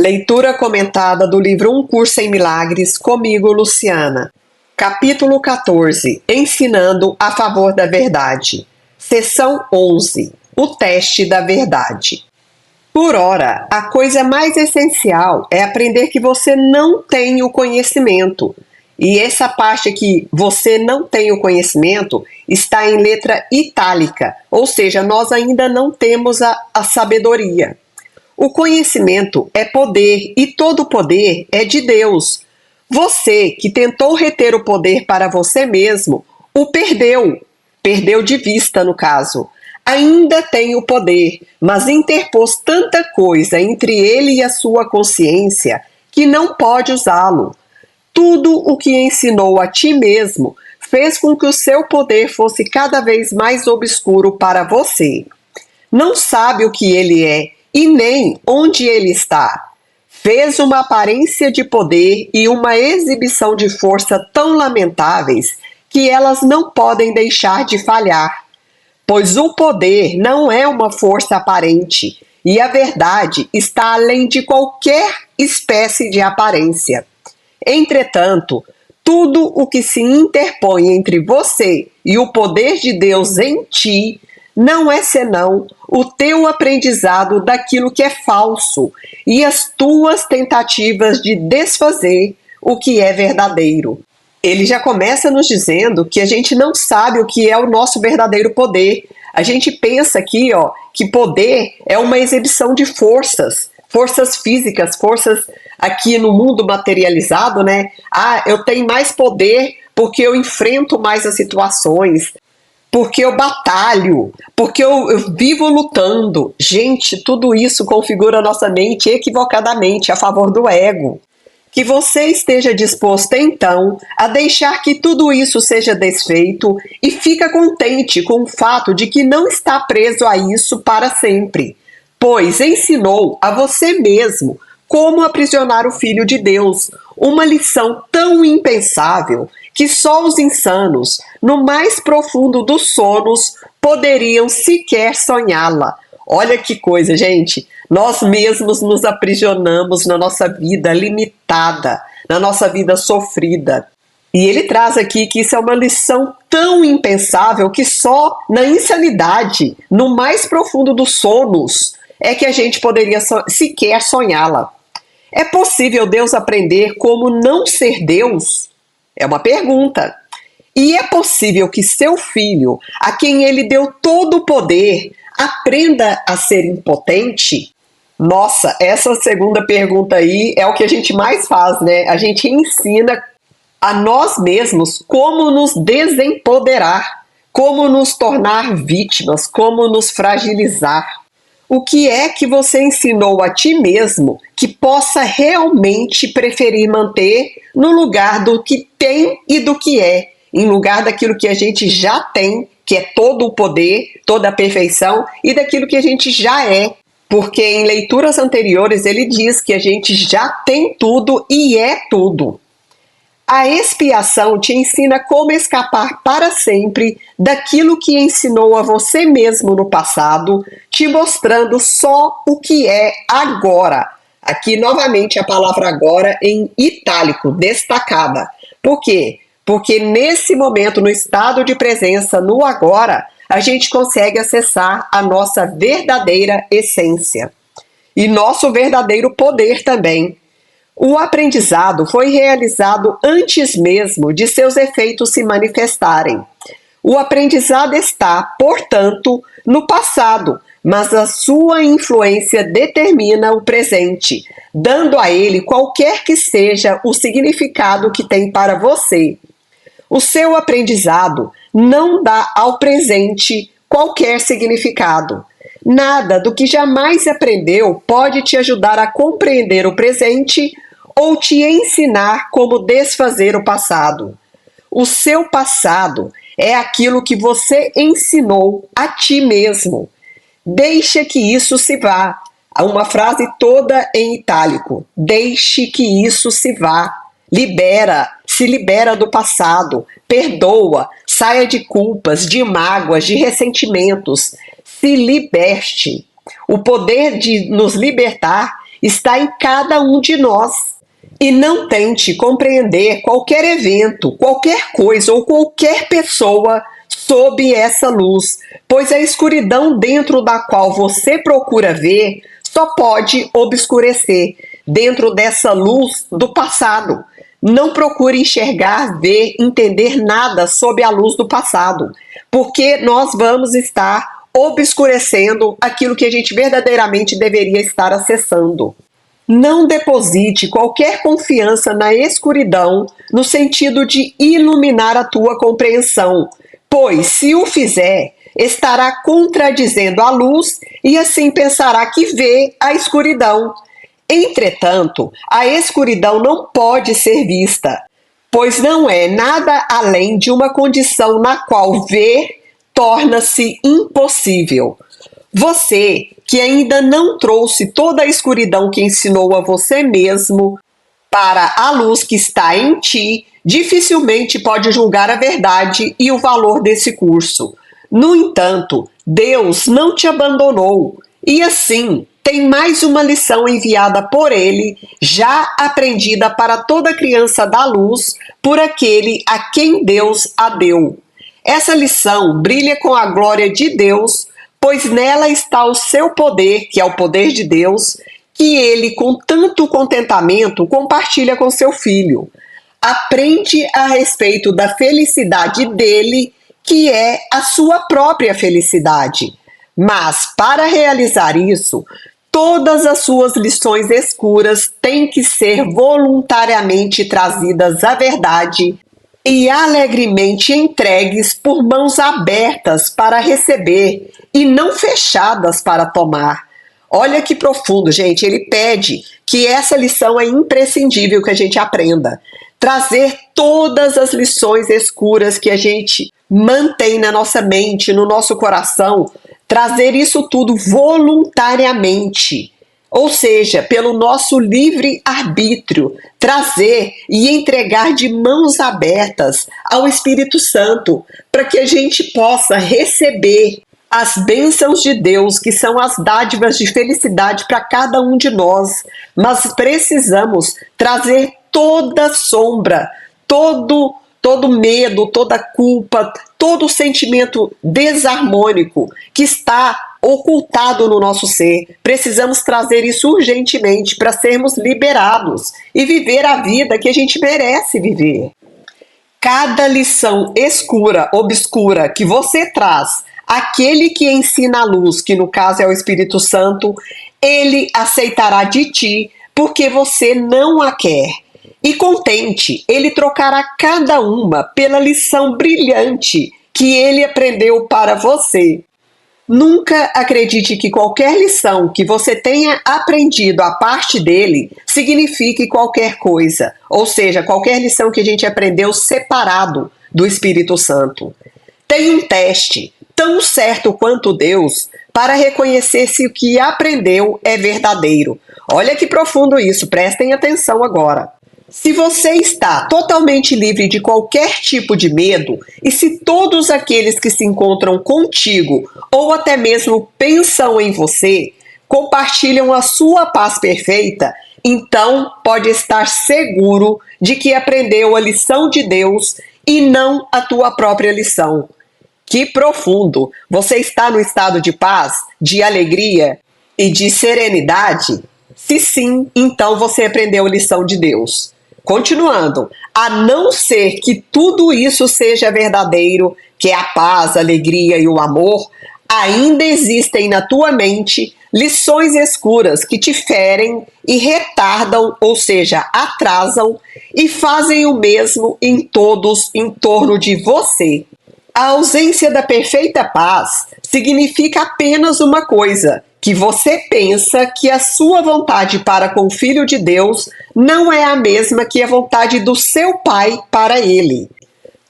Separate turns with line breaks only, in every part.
Leitura comentada do livro Um Curso em Milagres, comigo, Luciana. Capítulo 14. Ensinando a favor da verdade. Seção 11. O teste da verdade. Por ora, a coisa mais essencial é aprender que você não tem o conhecimento. E essa parte aqui, você não tem o conhecimento, está em letra itálica, ou seja, nós ainda não temos a sabedoria. O conhecimento é poder e todo poder é de Deus. Você que tentou reter o poder para você mesmo, o perdeu de vista no caso. Ainda tem o poder, mas interpôs tanta coisa entre ele e a sua consciência que não pode usá-lo. Tudo o que ensinou a ti mesmo fez com que o seu poder fosse cada vez mais obscuro para você. Não sabe o que ele é e nem onde ele está. Fez uma aparência de poder e uma exibição de força tão lamentáveis que elas não podem deixar de falhar. Pois o poder não é uma força aparente e a verdade está além de qualquer espécie de aparência. Entretanto, tudo o que se interpõe entre você e o poder de Deus em ti não é senão o teu aprendizado daquilo que é falso e as tuas tentativas de desfazer o que é verdadeiro. Ele já começa nos dizendo que a gente não sabe o que é o nosso verdadeiro poder. A gente pensa aqui, que poder é uma exibição de forças físicas, forças aqui no mundo materializado, né? Eu tenho mais poder porque eu enfrento mais as situações, porque eu batalho, porque eu vivo lutando. Gente, tudo isso configura a nossa mente equivocadamente a favor do ego. Que você esteja disposto, então, a deixar que tudo isso seja desfeito e fica contente com o fato de que não está preso a isso para sempre, pois ensinou a você mesmo como aprisionar o Filho de Deus, uma lição tão impensável que só os insanos, no mais profundo dos sonos, poderiam sequer sonhá-la. Olha que coisa, gente! Nós mesmos nos aprisionamos na nossa vida limitada, na nossa vida sofrida. E ele traz aqui que isso é uma lição tão impensável que só na insanidade, no mais profundo dos sonos, é que a gente poderia sequer sonhá-la. É possível Deus aprender como não ser Deus? É uma pergunta. E é possível que seu filho, a quem ele deu todo o poder, aprenda a ser impotente? Nossa, essa segunda pergunta aí é o que a gente mais faz, né? A gente ensina a nós mesmos como nos desempoderar, como nos tornar vítimas, como nos fragilizar. O que é que você ensinou a ti mesmo que possa realmente preferir manter no lugar do que tem e do que é, em lugar daquilo que a gente já tem, que é todo o poder, toda a perfeição, e daquilo que a gente já é? Porque em leituras anteriores ele diz que a gente já tem tudo e é tudo. A expiação te ensina como escapar para sempre daquilo que ensinou a você mesmo no passado, te mostrando só o que é agora. Aqui novamente a palavra agora em itálico, destacada. Por quê? Porque nesse momento, no estado de presença, no agora, a gente consegue acessar a nossa verdadeira essência e nosso verdadeiro poder também. O aprendizado foi realizado antes mesmo de seus efeitos se manifestarem. O aprendizado está, portanto, no passado, mas a sua influência determina o presente, dando a ele qualquer que seja o significado que tem para você. O seu aprendizado não dá ao presente qualquer significado. Nada do que jamais aprendeu pode te ajudar a compreender o presente ou te ensinar como desfazer o passado. O seu passado é aquilo que você ensinou a ti mesmo. Deixa que isso se vá. Há uma frase toda em itálico. Deixe que isso se vá. Se libera do passado, perdoa, saia de culpas, de mágoas, de ressentimentos. Se liberte. O poder de nos libertar está em cada um de nós. E não tente compreender qualquer evento, qualquer coisa ou qualquer pessoa sob essa luz, pois a escuridão dentro da qual você procura ver só pode obscurecer dentro dessa luz do passado. Não procure enxergar, ver, entender nada sob a luz do passado, porque nós vamos estar obscurecendo aquilo que a gente verdadeiramente deveria estar acessando. Não deposite qualquer confiança na escuridão no sentido de iluminar a tua compreensão, pois, se o fizer, estará contradizendo a luz e assim pensará que vê a escuridão. Entretanto, a escuridão não pode ser vista, pois não é nada além de uma condição na qual ver torna-se impossível. Você, que ainda não trouxe toda a escuridão que ensinou a você mesmo para a luz que está em ti, dificilmente pode julgar a verdade e o valor desse curso. No entanto, Deus não te abandonou e assim tem mais uma lição enviada por Ele, já aprendida para toda criança da luz, por aquele a quem Deus a deu. Essa lição brilha com a glória de Deus, pois nela está o seu poder, que é o poder de Deus, que Ele, com tanto contentamento, compartilha com seu Filho. Aprende a respeito da felicidade dele, que é a sua própria felicidade. Mas, para realizar isso, todas as suas lições escuras têm que ser voluntariamente trazidas à verdade e alegremente entregues por mãos abertas para receber e não fechadas para tomar. Olha que profundo, gente. Ele pede que essa lição é imprescindível que a gente aprenda. Trazer todas as lições escuras que a gente mantém na nossa mente, no nosso coração, trazer isso tudo voluntariamente, ou seja, pelo nosso livre arbítrio, trazer e entregar de mãos abertas ao Espírito Santo, para que a gente possa receber as bênçãos de Deus, que são as dádivas de felicidade para cada um de nós. Mas precisamos trazer toda sombra, todo medo, toda culpa, todo sentimento desarmônico que está ocultado no nosso ser. Precisamos trazer isso urgentemente para sermos liberados e viver a vida que a gente merece viver. Cada lição escura, obscura que você traz, aquele que ensina a luz, que no caso é o Espírito Santo, ele aceitará de ti porque você não a quer. E contente, ele trocará cada uma pela lição brilhante que ele aprendeu para você. Nunca acredite que qualquer lição que você tenha aprendido a parte dele signifique qualquer coisa, ou seja, qualquer lição que a gente aprendeu separado do Espírito Santo. Tem um teste, tão certo quanto Deus, para reconhecer se o que aprendeu é verdadeiro. Olha que profundo isso, prestem atenção agora. Se você está totalmente livre de qualquer tipo de medo, e se todos aqueles que se encontram contigo, ou até mesmo pensam em você, compartilham a sua paz perfeita, então pode estar seguro de que aprendeu a lição de Deus e não a tua própria lição. Que profundo! Você está no estado de paz, de alegria e de serenidade? Se sim, então você aprendeu a lição de Deus. Continuando, a não ser que tudo isso seja verdadeiro, que é a paz, a alegria e o amor, ainda existem na tua mente lições escuras que te ferem e retardam, ou seja, atrasam, e fazem o mesmo em todos em torno de você. A ausência da perfeita paz significa apenas uma coisa: que você pensa que a sua vontade para com o Filho de Deus não é a mesma que a vontade do seu Pai para ele.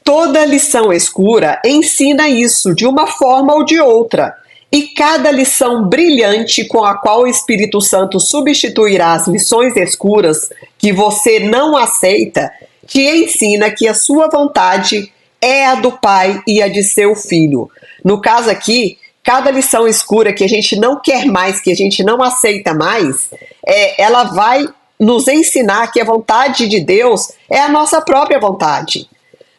Toda lição escura ensina isso de uma forma ou de outra, e cada lição brilhante com a qual o Espírito Santo substituirá as lições escuras que você não aceita, te ensina que a sua vontade é a do Pai e a de seu Filho. No caso aqui, Cada lição escura que a gente não quer mais, que a gente não aceita mais, ela vai nos ensinar que a vontade de Deus é a nossa própria vontade.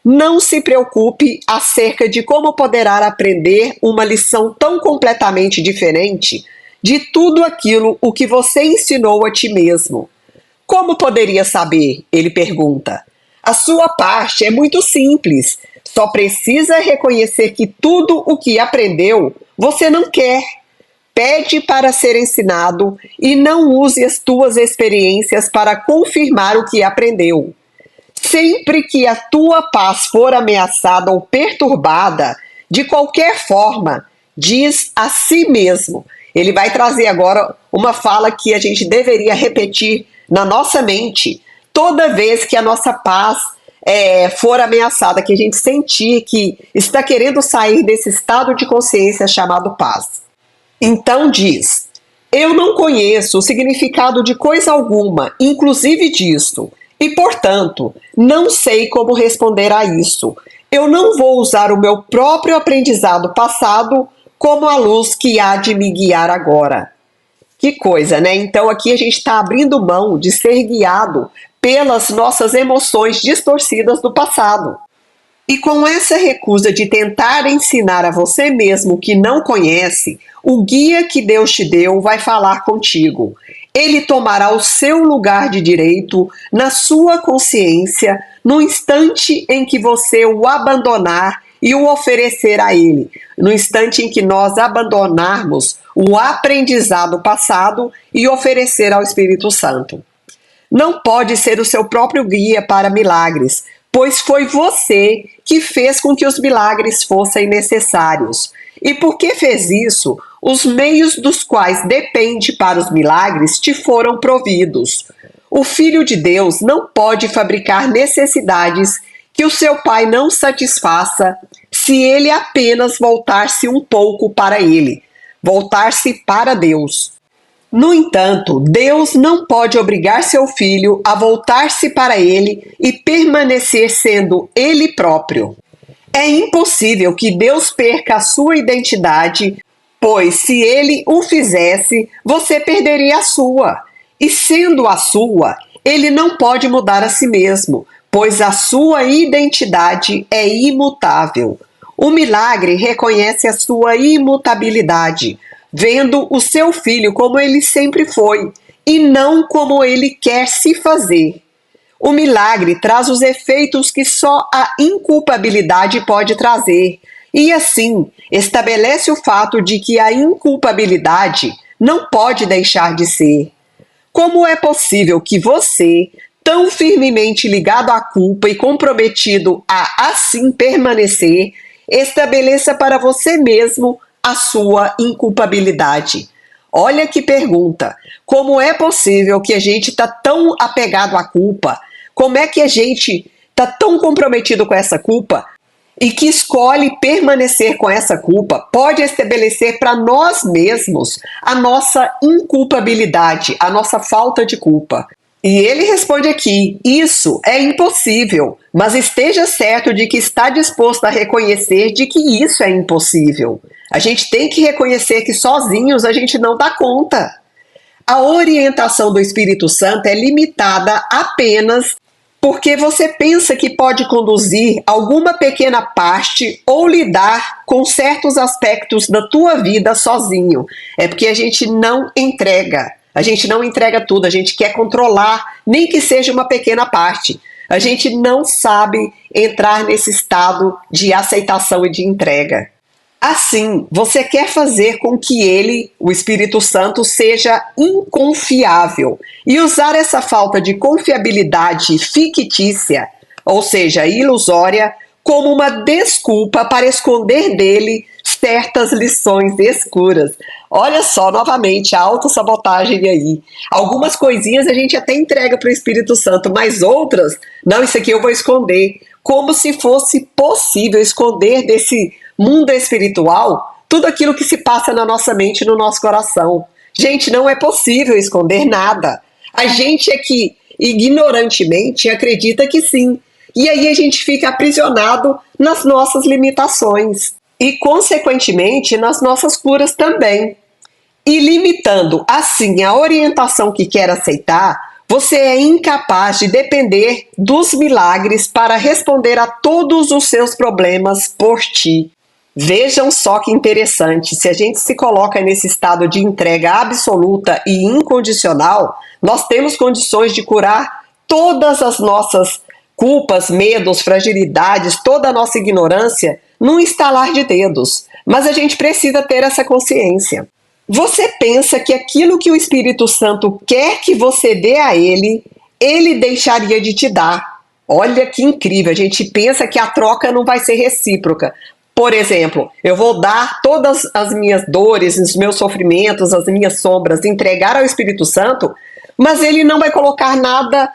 Não se preocupe acerca de como poderá aprender uma lição tão completamente diferente de tudo aquilo o que você ensinou a ti mesmo. Como poderia saber? Ele pergunta. A sua parte é muito simples. Só precisa reconhecer que tudo o que aprendeu você não quer. Pede para ser ensinado e não use as tuas experiências para confirmar o que aprendeu. Sempre que a tua paz for ameaçada ou perturbada, de qualquer forma, diz a si mesmo. Ele vai trazer agora uma fala que a gente deveria repetir na nossa mente toda vez que a nossa paz for ameaçada, que a gente sentir que está querendo sair desse estado de consciência chamado paz. Então diz: eu não conheço o significado de coisa alguma, inclusive disso, e, portanto, não sei como responder a isso. Eu não vou usar o meu próprio aprendizado passado como a luz que há de me guiar agora. Que coisa, né? Então aqui a gente está abrindo mão de ser guiado pelas nossas emoções distorcidas do passado. E com essa recusa de tentar ensinar a você mesmo o que não conhece, o guia que Deus te deu vai falar contigo. Ele tomará o seu lugar de direito na sua consciência no instante em que você o abandonar e o oferecer a ele. No instante em que nós abandonarmos o aprendizado passado e oferecer ao Espírito Santo. Não pode ser o seu próprio guia para milagres, pois foi você que fez com que os milagres fossem necessários. E porque fez isso, os meios dos quais depende para os milagres te foram providos. O Filho de Deus não pode fabricar necessidades que o seu Pai não satisfaça se ele apenas voltar-se um pouco para ele, voltar-se para Deus. No entanto, Deus não pode obrigar seu filho a voltar-se para ele e permanecer sendo ele próprio. É impossível que Deus perca a sua identidade, pois se ele o fizesse, você perderia a sua. E sendo a sua, ele não pode mudar a si mesmo, pois a sua identidade é imutável. O milagre reconhece a sua imutabilidade, vendo o seu filho como ele sempre foi, e não como ele quer se fazer. O milagre traz os efeitos que só a inculpabilidade pode trazer, e assim estabelece o fato de que a inculpabilidade não pode deixar de ser. Como é possível que você, tão firmemente ligado à culpa e comprometido a assim permanecer, estabeleça para você mesmo a sua inculpabilidade? Olha que pergunta. Como é possível que a gente está tão apegado à culpa? Como é que a gente está tão comprometido com essa culpa e que escolhe permanecer com essa culpa? Pode estabelecer para nós mesmos a nossa inculpabilidade, a nossa falta de culpa. E ele responde aqui: isso é impossível, mas esteja certo de que está disposto a reconhecer de que isso é impossível. A gente tem que reconhecer que sozinhos a gente não dá conta. A orientação do Espírito Santo é limitada apenas porque você pensa que pode conduzir alguma pequena parte ou lidar com certos aspectos da tua vida sozinho. É porque a gente não entrega. A gente não entrega tudo, a gente quer controlar, nem que seja uma pequena parte. A gente não sabe entrar nesse estado de aceitação e de entrega. Assim, você quer fazer com que ele, o Espírito Santo, seja inconfiável e usar essa falta de confiabilidade fictícia, ou seja, ilusória, como uma desculpa para esconder dele certas lições escuras. Olha só, novamente, a autossabotagem aí. Algumas coisinhas a gente até entrega para o Espírito Santo, mas outras, não, isso aqui eu vou esconder. Como se fosse possível esconder desse mundo espiritual tudo aquilo que se passa na nossa mente e no nosso coração. Gente, não é possível esconder nada. A gente é que ignorantemente acredita que sim. E aí a gente fica aprisionado nas nossas limitações. e, consequentemente, nas nossas curas também. E limitando, assim, a orientação que quer aceitar, você é incapaz de depender dos milagres para responder a todos os seus problemas por ti. Vejam só que interessante, se a gente se coloca nesse estado de entrega absoluta e incondicional, nós temos condições de curar todas as nossas culpas, medos, fragilidades, toda a nossa ignorância num estalar de dedos. Mas a gente precisa ter essa consciência. Você pensa que aquilo que o Espírito Santo quer que você dê a ele, ele deixaria de te dar. Olha que incrível, a gente pensa que a troca não vai ser recíproca. Por exemplo, eu vou dar todas as minhas dores, os meus sofrimentos, as minhas sombras, entregar ao Espírito Santo, mas ele não vai colocar nada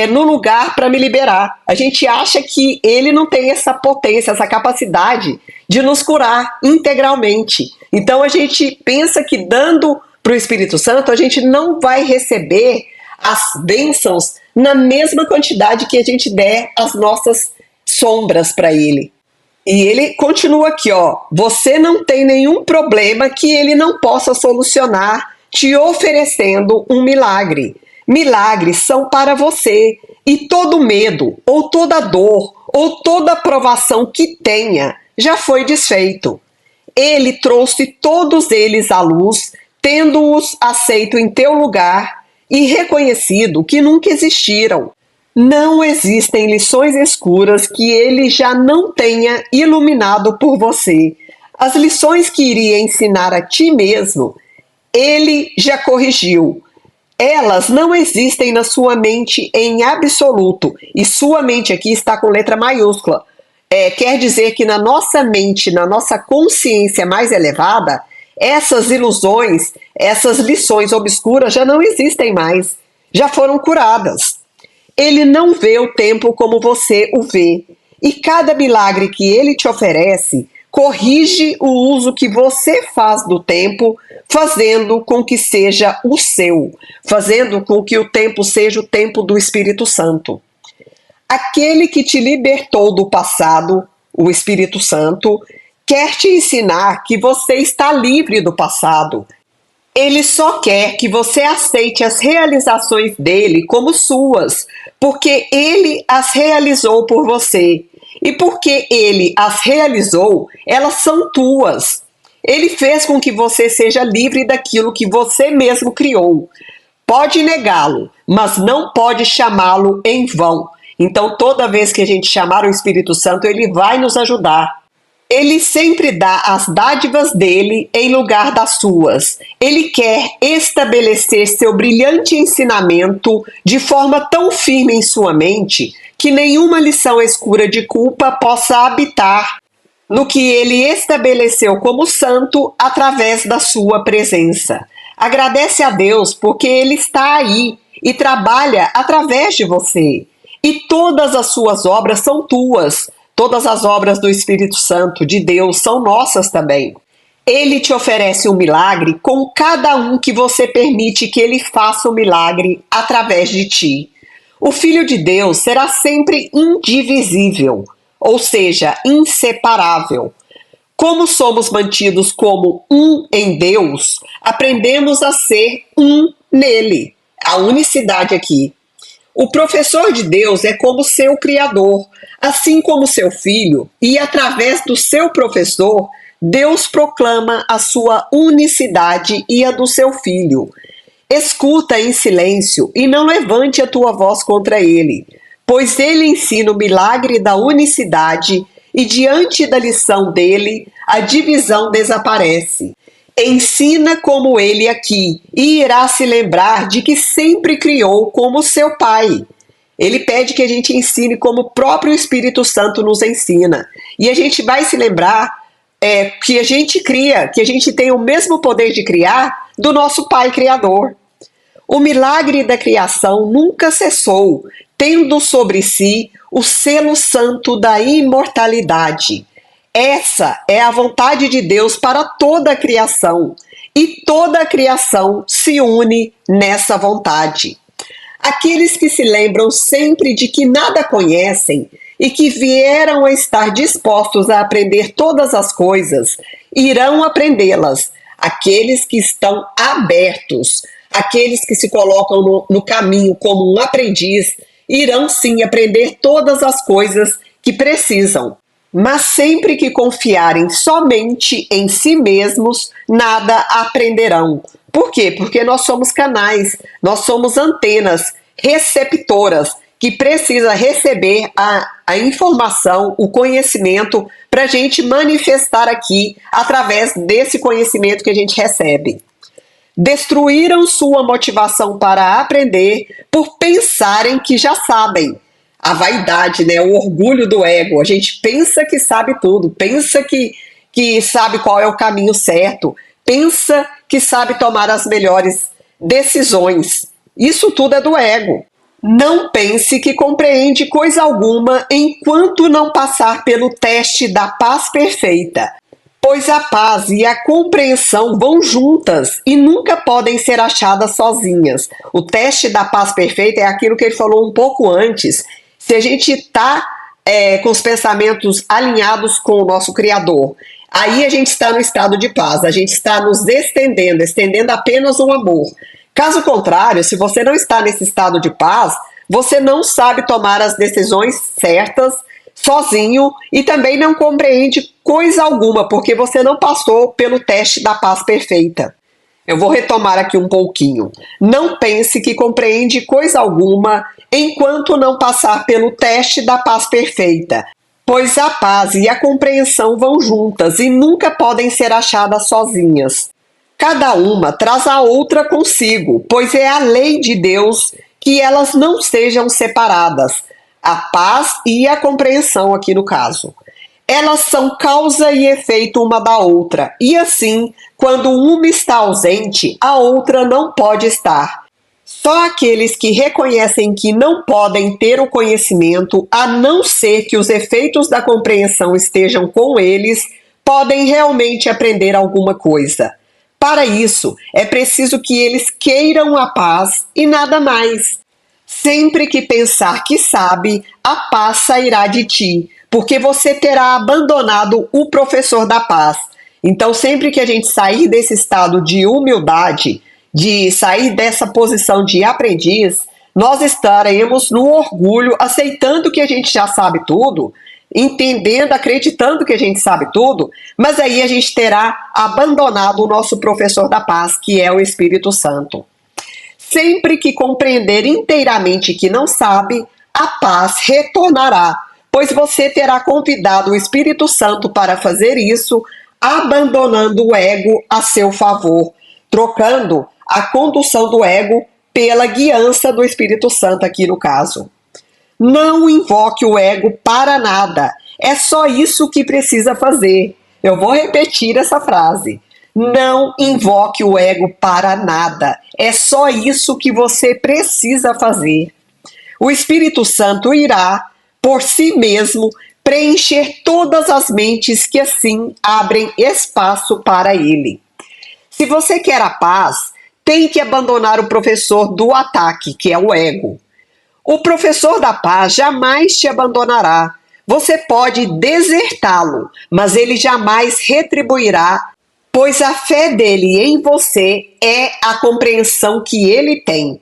no lugar para me liberar. A gente acha que ele não tem essa potência, essa capacidade de nos curar integralmente. Então a gente pensa que dando para o Espírito Santo, a gente não vai receber as bênçãos na mesma quantidade que a gente der as nossas sombras para ele. E ele continua aqui, ó, você não tem nenhum problema que ele não possa solucionar te oferecendo um milagre. Milagres são para você, e todo medo, ou toda dor, ou toda provação que tenha, já foi desfeito. Ele trouxe todos eles à luz, tendo-os aceito em teu lugar e reconhecido que nunca existiram. Não existem lições escuras que ele já não tenha iluminado por você. As lições que iria ensinar a ti mesmo, ele já corrigiu. Elas não existem na sua mente em absoluto. E sua mente aqui está com letra maiúscula. Quer dizer que na nossa mente, na nossa consciência mais elevada, essas ilusões, essas lições obscuras já não existem mais. Já foram curadas. Ele não vê o tempo como você o vê. E cada milagre que ele te oferece corrige o uso que você faz do tempo, fazendo com que seja o seu, fazendo com que o tempo seja o tempo do Espírito Santo. Aquele que te libertou do passado, o Espírito Santo, quer te ensinar que você está livre do passado. Ele só quer que você aceite as realizações dele como suas, porque ele as realizou por você. E porque ele as realizou, elas são tuas. Ele fez com que você seja livre daquilo que você mesmo criou. Pode negá-lo, mas não pode chamá-lo em vão. Então, toda vez que a gente chamar o Espírito Santo, ele vai nos ajudar. Ele sempre dá as dádivas dele em lugar das suas. Ele quer estabelecer seu brilhante ensinamento de forma tão firme em sua mente que nenhuma lição escura de culpa possa habitar no que ele estabeleceu como santo através da sua presença. Agradece a Deus porque ele está aí e trabalha através de você. E todas as suas obras são tuas. Todas as obras do Espírito Santo, de Deus, são nossas também. Ele te oferece um milagre com cada um que você permite que ele faça o milagre através de ti. O Filho de Deus será sempre indivisível, ou seja, inseparável. Como somos mantidos como um em Deus, aprendemos a ser um nele. A unicidade aqui. O professor de Deus é como seu criador, assim como seu filho, e através do seu professor, Deus proclama a sua unicidade e a do seu filho. Escuta em silêncio e não levante a tua voz contra ele, pois ele ensina o milagre da unicidade e diante da lição dele, a divisão desaparece. Ensina como ele aqui e irá se lembrar de que sempre criou como seu pai. Ele pede que a gente ensine como o próprio Espírito Santo nos ensina. E a gente vai se lembrar que a gente cria, que a gente tem o mesmo poder de criar do nosso Pai Criador. O milagre da criação nunca cessou, tendo sobre si o selo santo da imortalidade. Essa é a vontade de Deus para toda a criação, e toda a criação se une nessa vontade. Aqueles que se lembram sempre de que nada conhecem e que vieram a estar dispostos a aprender todas as coisas, irão aprendê-las. Aqueles que estão abertos, aqueles que se colocam no caminho como um aprendiz, irão sim aprender todas as coisas que precisam. Mas sempre que confiarem somente em si mesmos, nada aprenderão. Por quê? Porque nós somos canais, nós somos antenas receptoras que precisa receber a informação, o conhecimento, para a gente manifestar aqui através desse conhecimento que a gente recebe. Destruíram sua motivação para aprender por pensarem que já sabem. A vaidade, né? O orgulho do ego. A gente pensa que sabe tudo, pensa que sabe qual é o caminho certo, pensa que sabe tomar as melhores decisões. Isso tudo é do ego. Não pense que compreende coisa alguma enquanto não passar pelo teste da paz perfeita, pois a paz e a compreensão vão juntas e nunca podem ser achadas sozinhas. O teste da paz perfeita é aquilo que ele falou um pouco antes. Se a gente está com os pensamentos alinhados com o nosso Criador, aí a gente está no estado de paz, a gente está nos estendendo apenas o amor. Caso contrário, se você não está nesse estado de paz, você não sabe tomar as decisões certas sozinho e também não compreende coisa alguma, porque você não passou pelo teste da paz perfeita. Eu vou retomar aqui um pouquinho. Não pense que compreende coisa alguma enquanto não passar pelo teste da paz perfeita, pois a paz e a compreensão vão juntas e nunca podem ser achadas sozinhas. Cada uma traz a outra consigo, pois é a lei de Deus que elas não sejam separadas, a paz e a compreensão aqui no caso. Elas são causa e efeito uma da outra, e assim, quando uma está ausente, a outra não pode estar. Só aqueles que reconhecem que não podem ter o conhecimento, a não ser que os efeitos da compreensão estejam com eles, podem realmente aprender alguma coisa. Para isso, é preciso que eles queiram a paz e nada mais. Sempre que pensar que sabe, a paz sairá de ti, porque você terá abandonado o professor da paz. Então, sempre que a gente sair desse estado de humildade, de sair dessa posição de aprendiz, nós estaremos no orgulho, aceitando que a gente já sabe tudo, entendendo, acreditando que a gente sabe tudo, mas aí a gente terá abandonado o nosso professor da paz, que é o Espírito Santo. Sempre que compreender inteiramente que não sabe, a paz retornará, pois você terá convidado o Espírito Santo para fazer isso, abandonando o ego a seu favor, trocando a condução do ego pela guiança do Espírito Santo aqui no caso. Não invoque o ego para nada. É só isso que precisa fazer. Eu vou repetir essa frase. Não invoque o ego para nada. É só isso que você precisa fazer. O Espírito Santo irá, por si mesmo, preencher todas as mentes que assim abrem espaço para ele. Se você quer a paz, tem que abandonar o professor do ataque, que é o ego. O professor da paz jamais te abandonará. Você pode desertá-lo, mas ele jamais retribuirá, pois a fé dele em você é a compreensão que ele tem.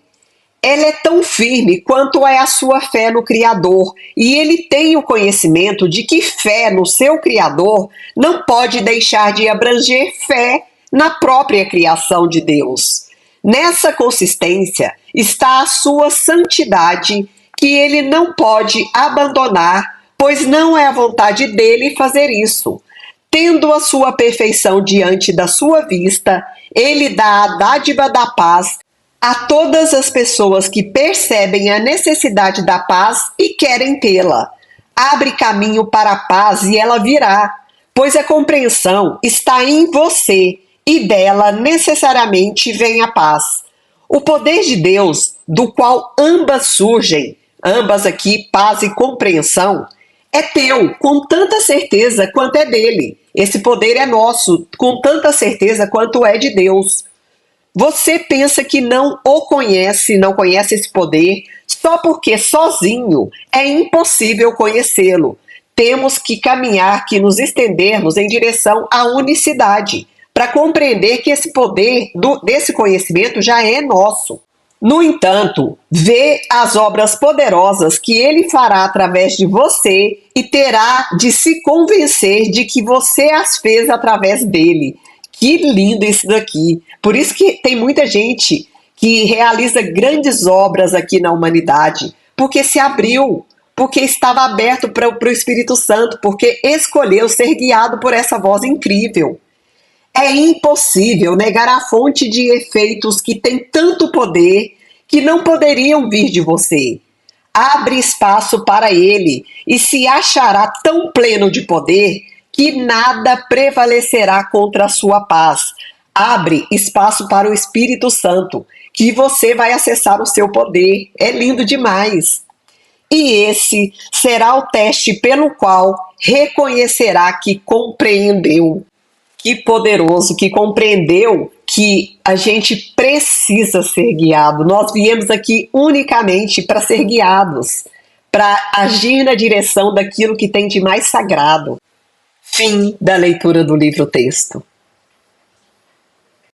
Ela é tão firme quanto é a sua fé no Criador, e ele tem o conhecimento de que fé no seu Criador não pode deixar de abranger fé na própria criação de Deus. Nessa consistência está a sua santidade, que ele não pode abandonar, pois não é a vontade dele fazer isso. Tendo a sua perfeição diante da sua vista, ele dá a dádiva da paz a todas as pessoas que percebem a necessidade da paz e querem tê-la. Abre caminho para a paz e ela virá, pois a compreensão está em você e dela necessariamente vem a paz. O poder de Deus, do qual ambas surgem, ambas aqui, paz e compreensão, é teu com tanta certeza quanto é dele. Esse poder é nosso com tanta certeza quanto é de Deus. Você pensa que não o conhece, não conhece esse poder, só porque sozinho é impossível conhecê-lo. Temos que caminhar, que nos estendermos em direção à unicidade, para compreender que esse poder desse conhecimento já é nosso. No entanto, vê as obras poderosas que ele fará através de você e terá de se convencer de que você as fez através dele. Que lindo isso daqui! Por isso que tem muita gente que realiza grandes obras aqui na humanidade, porque se abriu, porque estava aberto para o Espírito Santo, porque escolheu ser guiado por essa voz incrível. É impossível negar a fonte de efeitos que tem tanto poder que não poderiam vir de você. Abre espaço para ele e se achará tão pleno de poder que nada prevalecerá contra a sua paz. Abre espaço para o Espírito Santo, que você vai acessar o seu poder. É lindo demais. E esse será o teste pelo qual reconhecerá que compreendeu. Que poderoso, que compreendeu que a gente precisa ser guiado. Nós viemos aqui unicamente para ser guiados, para agir na direção daquilo que tem de mais sagrado. Fim da leitura do livro-texto.